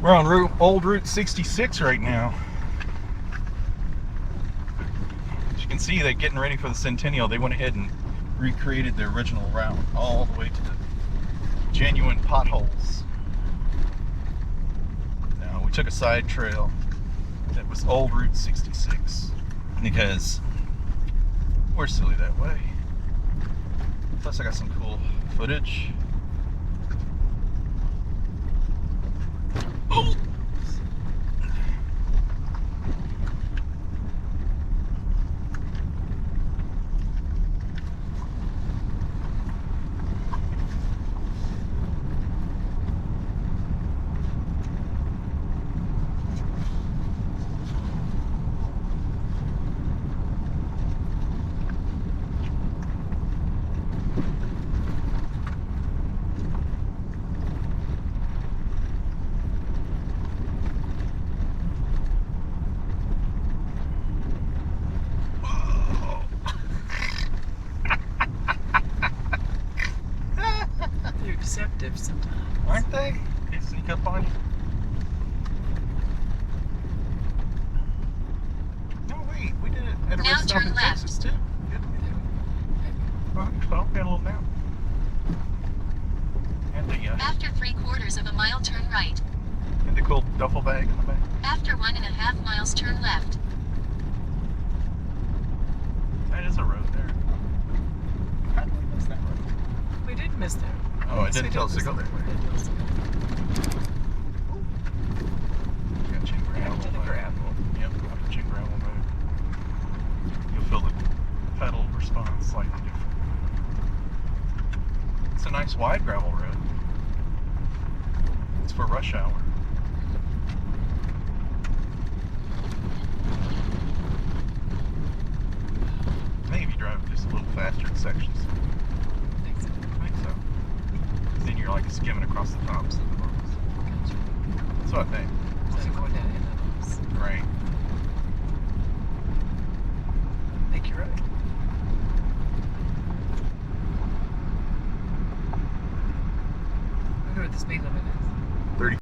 We're on old Route 66 right now. As you can see, they're getting ready for the Centennial. They went ahead and recreated the original route all the way to the genuine potholes. Now, we took a side trail that was old Route 66 because we're silly that way. Plus, I got some cool footage. Oh! Deceptive sometimes. Aren't they? They sneak up on you. No, wait, we did it at a Now rest stop turn in left. Texas too. Didn't we? Well, we had a little nap. And After 3/4 of a mile, turn right. the cool duffel bag in the back. After 1.5 miles, turn left. That is a road there. How did we miss that road? We did miss that. Oh, it Yes, we didn't tell us to miss go that way. It did tell us to go. Got you gravel. Back to the gravel. Yep, got you gravel mode. You'll feel the pedal respond slightly different. It's a nice wide gravel road. It's for rush hour. Maybe drive just a little faster in sections. I think so. I think so. 'Cause then you're like skimming across the tops of the bumps. Gotcha. That's what I think. Instead of going down into those. Right. I think you're right. I wonder what the speed limit is. 30.